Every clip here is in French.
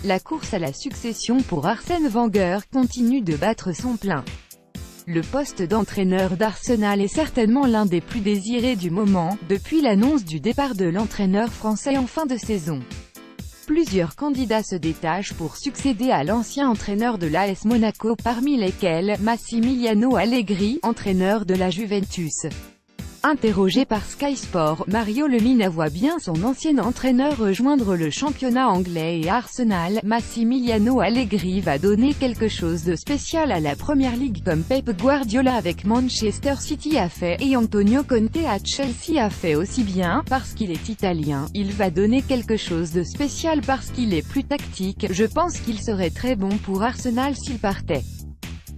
La course à la succession pour Arsène Wenger continue de battre son plein. Le poste d'entraîneur d'Arsenal est certainement l'un des plus désirés du moment, depuis l'annonce du départ de l'entraîneur français en fin de saison. Plusieurs candidats se détachent pour succéder à l'ancien entraîneur de l'AS Monaco, parmi lesquels Massimiliano Allegri, entraîneur de la Juventus. Interrogé par Sky Sport, Mario Lemina voit bien son ancien entraîneur rejoindre le championnat anglais et Arsenal. Massimiliano Allegri va donner quelque chose de spécial à la Premier League comme Pep Guardiola avec Manchester City a fait, et Antonio Conte à Chelsea a fait aussi bien. Parce qu'il est italien, il va donner quelque chose de spécial parce qu'il est plus tactique. Je pense qu'il serait très bon pour Arsenal s'il partait.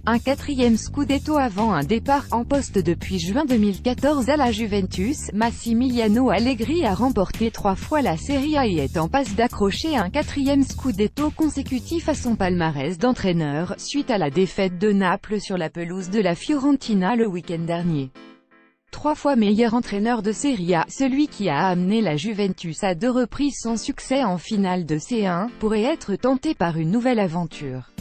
Un 4e Scudetto avant un départ en poste depuis juin 2014 à la Juventus. Massimiliano Allegri a remporté 3 fois la Serie A et est en passe d'accrocher un 4e Scudetto consécutif à son palmarès d'entraîneur, suite à la défaite de Naples sur la pelouse de la Fiorentina le week-end dernier. 3 fois meilleur entraîneur de Serie A, celui qui a amené la Juventus à 2 reprises son succès en finale de C1, pourrait être tenté par une nouvelle aventure.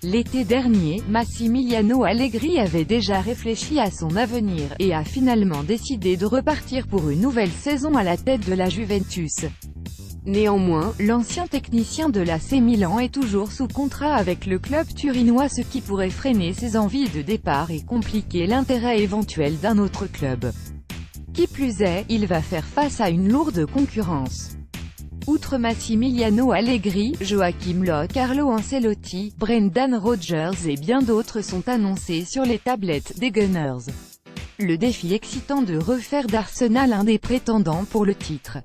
L'été dernier, Massimiliano Allegri avait déjà réfléchi à son avenir, et a finalement décidé de repartir pour une nouvelle saison à la tête de la Juventus. Néanmoins, l'ancien technicien de l'AC Milan est toujours sous contrat avec le club turinois, ce qui pourrait freiner ses envies de départ et compliquer l'intérêt éventuel d'un autre club. Qui plus est, il va faire face à une lourde concurrence. Outre Massimiliano Allegri, Joachim Low, Carlo Ancelotti, Brendan Rodgers et bien d'autres sont annoncés sur les tablettes des Gunners. Le défi excitant de refaire d'Arsenal un des prétendants pour le titre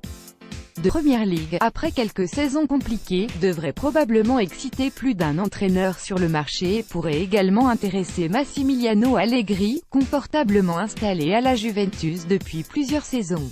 de Premier League, après quelques saisons compliquées, devrait probablement exciter plus d'un entraîneur sur le marché et pourrait également intéresser Massimiliano Allegri, confortablement installé à la Juventus depuis plusieurs saisons.